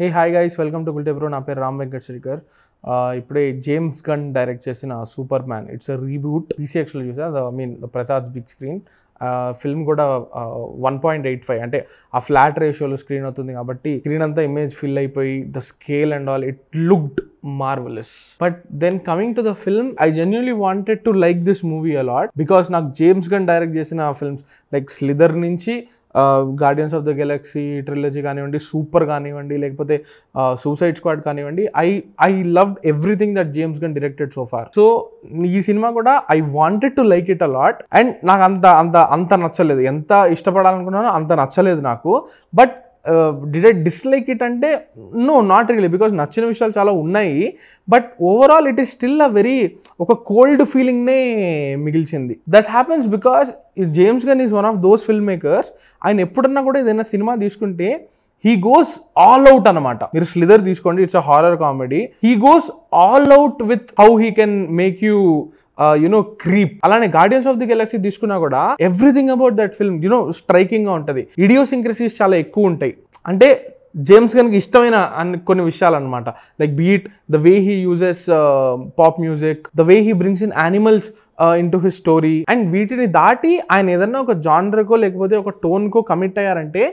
Hey, hi guys, welcome to Gulte Bro. Na peru Ram Venkat Shrikar. ఇప్పుడే James Gunn direct చేసిన Superman its reboot పీసీఎక్స్లో చూసా the Prasad big screen film కూడా 1.85 అంటే ఆ flat రేషియోలో స్క్రీన్ అవుతుంది కాబట్టి స్క్రీన్ అంతా ఇమేజ్ ఫిల్ అయిపోయి the scale and all it looked marvelous. But then coming to the film, I genuinely wanted to like this movie a lot because నాకు James Gunn direct చేసిన films like Slither నుంచి Guardians of the Galaxy trilogy కానివ్వండి, super కానివ్వండి, లేకపోతే Suicide Squad కానివ్వండి, I loved everything that James Gunn directed so far. So ఈ సినిమా కూడా I wanted to like it a lot and నాకు అంత నచ్చలేదు. ఎంత ఇష్టపడాలనుకున్నానో అంత నచ్చలేదు నాకు. But did I dislike it అంటే నో, నాట్ రియలీ, బికాస్ నచ్చిన విషయాలు చాలా ఉన్నాయి. But overall it is still a very ఒక కోల్డ్ ఫీలింగ్నే మిగిల్చింది. That happens because James Gunn is one of those film makers. ఆయన ఎప్పుడన్నా కూడా ఏదైనా సినిమా తీసుకుంటే హీ గోస్ ఆల్ అవుట్ అనమాట. మీరు స్లిదర్ తీసుకోండి, it's a horror comedy. He goes all out with how he can make you creep. అలానే guardians of the Galaxy తీసుకున్నా కూడా everything about that film striking గా ఉంటుంది. ఇడియోసింక్రసీస్ చాలా ఎక్కువ ఉంటాయి. అంటే జేమ్స్ గన్కి ఇష్టమైన కొన్ని విషయాలు అనమాట. Like beat the way he uses pop music, the way he brings in animals in to his story. And వీటిని దాటి ఆయన ఏదన్నా ఒక జానర్కో లేకపోతే ఒక టోన్కో కమిట్ అయ్యారంటే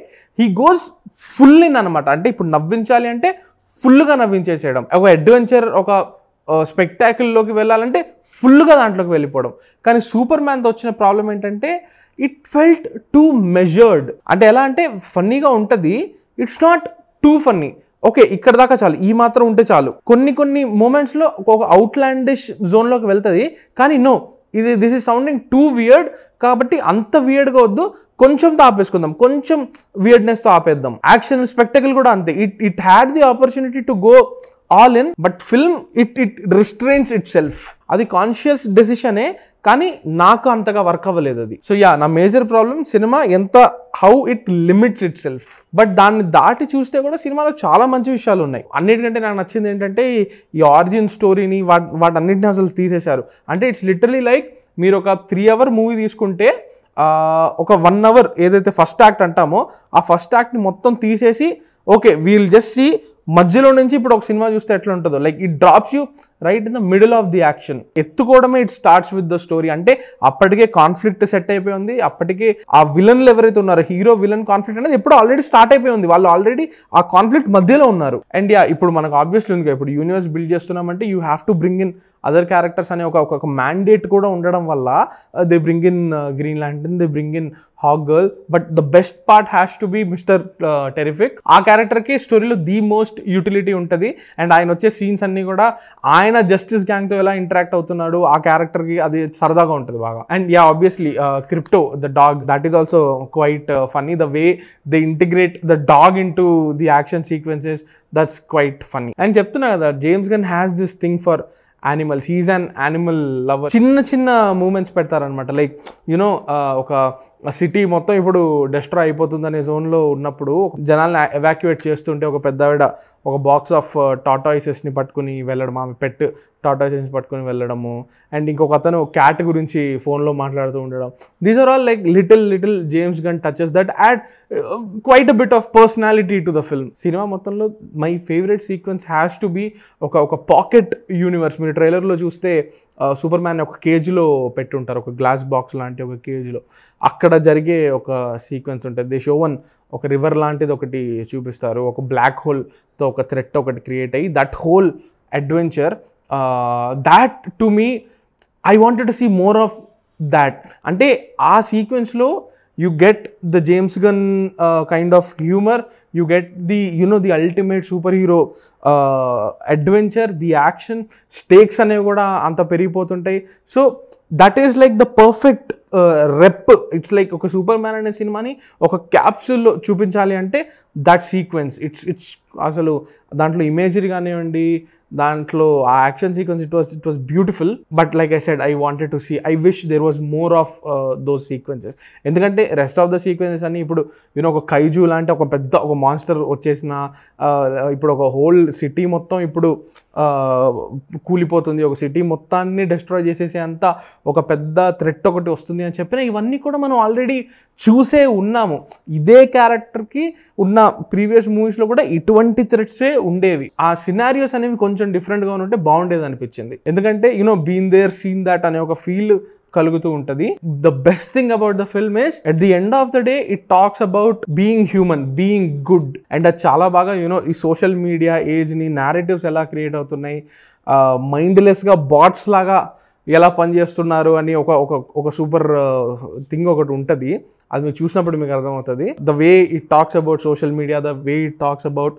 హీ గోస్ ఫుల్ ఇన్ అనమాట. అంటే ఇప్పుడు నవ్వించాలి అంటే ఫుల్గా నవ్వించేసేయడం, ఒక అడ్వెంచర్, ఒక స్పెక్టాకిల్లోకి వెళ్ళాలంటే ఫుల్గా దాంట్లోకి వెళ్ళిపోవడం. కానీ సూపర్ మ్యాన్తో వచ్చిన ప్రాబ్లం ఏంటంటే ఇట్ ఫెల్ట్ టూ మెజర్డ్. అంటే ఎలా అంటే ఫన్నీగా ఉంటుంది, it's not too funny. Okay, ఇక్కడ దాకా చాలు, ఈ మాత్రం ఉంటే చాలు. కొన్ని మూమెంట్స్లో ఒక అవుట్లాండిష్ జోన్లోకి వెళ్తుంది. కానీ no, this is sounding too weird కాబట్టి అంత వియర్డ్గా వద్దు, కొంచెంతో ఆపేసుకుందాం, కొంచెం వియర్డ్నెస్తో ఆపేద్దాం. యాక్షన్ స్పెక్టకల్ కూడా అంతే. It had the opportunity to go all in, but film it restrains itself. అది కాన్షియస్ డెసిషనే, కానీ నాకు అంతగా వర్క్ అవ్వలేదు అది. సో యా, నా major problem cinema how it limits itself. But దాన్ని దాటి చూస్తే కూడా సినిమాలో చాలా మంచి విషయాలు ఉన్నాయి. అన్నిటికంటే నాకు నచ్చింది ఏంటంటే ఈ ఆరిజిన్ స్టోరీని వాటన్నిటిని అసలు తీసేశారు. అంటే ఇట్స్ లిటరలీ లైక్ మీరు ఒక 3 hour మూవీ తీసుకుంటే ఒక 1 hour ఏదైతే ఫస్ట్ యాక్ట్ అంటామో ఆ ఫస్ట్ యాక్ట్ని మొత్తం తీసేసి ఓకే వీల్ జస్ట్ సీ మధ్యలో నుంచి ఇప్పుడు ఒక సినిమా చూస్తే ఎట్లా ఉంటుందో, like it drops you right in the middle of the action. ఎత్తుకోవడమే it starts with the story. అంటే అప్పటికే కాన్ఫ్లిక్ట్ సెట్ అయిపోయి ఉంది. అప్పటికే ఆ విలన్లు ఎవరైతే ఉన్నారో, హీరో విలన్ కాన్ఫ్లిక్ట్ అనేది ఎప్పుడు ఆల్రెడీ స్టార్ట్ అయిపోయి ఉంది. వాళ్ళు ఆల్రెడీ ఆ కాన్ఫ్లిక్ట్ మధ్యలో ఉన్నారు. అండ్ యా, ఇప్పుడు మనకు ఆబ్వియస్లీ ఉంది, ఇప్పుడు యూనివర్స్ బిల్డ్ చేస్తున్నామంటే you have to bring in other characters అనే ఒక మ్యాండేట్ కూడా ఉండడం వల్ల they bring in Green Lantern, they bring in Hawkgirl. But the best part has to be Mister Terrific. ఆ క్యారెక్టర్కి స్టోరీలో ది మోస్ట్ యూటిలిటీ ఉంటుంది. అండ్ ఆయన వచ్చే సీన్స్ అన్ని కూడా ఆయన జస్టిస్ గ్యాంగ్తో ఎలా ఇంటరాక్ట్ అవుతున్నాడు ఆ క్యారెక్టర్కి, అది సరదాగా ఉంటుంది బాగా. And yeah, obviously Krypto the dog, that is also quite funny. The way they integrate the dog into the action sequences, that's quite funny. And చెప్తున్నా కదా, James Gunn has this thing for animals. He's an animal lover. చిన్న moments పెడతారనమాట. Like ఒక city మొత్తం ఇప్పుడు destroy అయిపోతుందనే జోన్లో ఉన్నప్పుడు జనాల్ని ఎవాక్యుయేట్ చేస్తుంటే ఒక పెద్దవిడ ఒక బాక్స్ ఆఫ్ టాటాయిసెస్ని పట్టుకుని వెళ్ళడం, ఆమె పెట్ టాటాయిసెస్ని పట్టుకుని వెళ్ళడము. అండ్ ఇంకొక అతను క్యాట్ గురించి ఫోన్లో మాట్లాడుతూ ఉండడం. These are all like little James Gunn touches that add quite a bit of personality to the film. Cinema మొత్తంలో my favourite sequence has to be ఒక పాకెట్ యూనివర్స్. మీరు ట్రైలర్లో చూస్తే సూపర్ మ్యాన్ ఒక కేజీలో పెట్టుంటారు, ఒక గ్లాస్ బాక్స్ లాంటి ఒక కేజీలో. అక్కడ జరిగే ఒక సీక్వెన్స్ ఉంటుంది. దే షో ఒక రివర్ లాంటిది ఒకటి చూపిస్తారు, ఒక బ్లాక్ హోల్తో ఒక థ్రెట్ ఒకటి క్రియేట్ అయ్యి that whole adventure, that to me I wanted to see more of that. అంటే ఆ సీక్వెన్స్లో you get the James Gunn kind of humor, you get the the ultimate superhero adventure, the action stakes అనేవి కూడా అంత పెరిగిపోతుంటాయి. So that is like the perfect rep. It's like ఒక Superman అనే సినిమాని ఒక క్యాప్సూల్లో చూపించాలి అంటే దట్ సీక్వెన్స్ ఇట్స్ అసలు దాంట్లో ఇమేజరీ కానివ్వండి, దాంట్లో ఆ action sequence it was beautiful. But like I said, I wanted to see, I wish there was more of those sequences. ఎందుకంటే రెస్ట్ ఆఫ్ ద సీక్వెన్సెస్ అన్ని ఇప్పుడు ఒక కైజు లాంటి ఒక పెద్ద ఒక మాన్స్టర్ వచ్చేసిన, ఇప్పుడు ఒక హోల్ సిటీ మొత్తం ఇప్పుడు కూలిపోతుంది, ఒక సిటీ మొత్తాన్ని డిస్ట్రాయ్ చేసేసే అంత ఒక పెద్ద థ్రెట్ ఒకటి వస్తుంది అని చెప్పిన ఇవన్నీ కూడా మనం ఆల్రెడీ చూసే ఉన్నాము. ఇదే క్యారెక్టర్కి ఉన్న ప్రీవియస్ మూవీస్లో కూడా ఇటువంటి థ్రెట్సే ఉండేవి. ఆ సినారియోస్ అనేవి కొంచెం డిఫరెంట్గా ఉంటే బాగుండేది అనిపించింది. ఎందుకంటే బీన్ దేర్ సీన్ దట్ అనే ఒక ఫీల్ కలుగుతూ ఉంటుంది. The best thing about the film is at the end of the day it talks about being human, being good. And అది చాలా బాగా ఈ సోషల్ మీడియా ఏజ్ని నారేటివ్స్ ఎలా క్రియేట్ అవుతున్నాయి, మైండ్లెస్గా బాట్స్ లాగా ఎలా పనిచేస్తున్నారు అని ఒక సూపర్ థింగ్ ఒకటి ఉంటుంది. అది మీరు చూసినప్పుడు మీకు అర్థమవుతుంది. The way it talks about social media, the way it talks about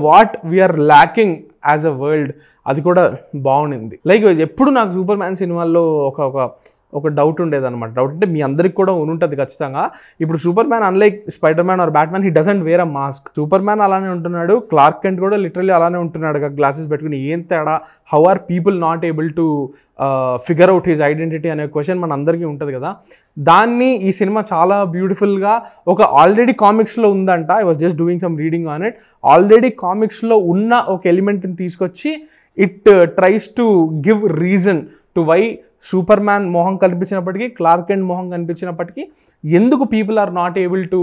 what we are lacking as a world, అది కూడా బాగుండింది. లైక్ ఎప్పుడు నాకు సూపర్ మ్యాన్ సినిమాల్లో ఒక డౌట్ ఉండేదన్నమాట. డౌట్ అంటే మీ అందరికి కూడా ఉంటుంది ఖచ్చితంగా. ఇప్పుడు Superman unlike spider man or Batman, he doesn't wear a mask. Superman అలానే ఉంటున్నాడు, క్లార్క్ కెంట్ కూడా లిటరల్లీ అలానే ఉంటున్నాడు గ్లాసెస్ పెట్టుకుని. ఏం తేడా? How are people not able to figure out his identity అనే క్వశ్చన్ మన అందరికీ ఉంటుంది కదా. దాన్ని ఈ సినిమా చాలా బ్యూటిఫుల్గా ఒక ఆల్రెడీ కామిక్స్లో ఉందంట. I was just doing some reading on it. Already కామిక్స్లో ఉన్న ఒక ఎలిమెంట్ని తీసుకొచ్చి it tries to give reason to why Superman మొహం కనిపించినప్పటికీ, క్లార్క్ కెంట్ మొహం కనిపించినప్పటికీ ఎందుకు people are not able to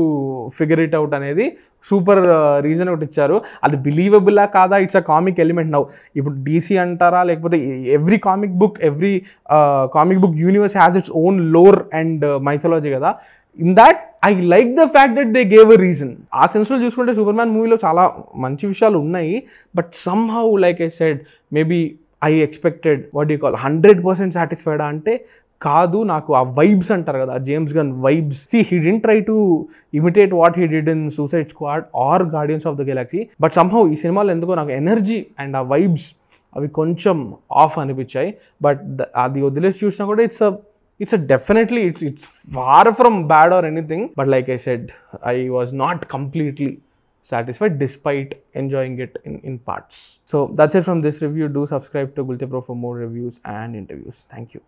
figure it out అనేది సూపర్ రీజన్ ఒకటి ఇచ్చారు. అది బిలీవబుల్లా కాదా? It's a comic element now. ఇప్పుడు DC అంటారా, లేకపోతే every comic book universe has its own lore and mythology కదా. In that I like the fact that they gave a reason. ఆ సెన్స్లో చూసుకుంటే సూపర్ మ్యాన్ మూవీలో చాలా మంచి విషయాలు ఉన్నాయి. But somehow like I said, maybe I expected 100% సాటిస్ఫైడా అంటే కాదు. నాకు ఆ వైబ్స్ అంటారు కదా, James gun vibes. He didn't try to imitate what he did in suicide squad or guardians of the Galaxy. But somehow ఈ సినిమాలో ఎందుకో నాకు ఎనర్జీ అండ్ ఆ వైబ్స్ అవి కొంచెం ఆఫ్ అనిపించాయి. బట్ అది వదిలేసి చూసినా కూడా it's definitely it's far from bad or anything. But like I said, I was not completely satisfied despite enjoying it in parts. So that's it from this review. Do subscribe to Gulte Pro for more reviews and interviews. Thank you.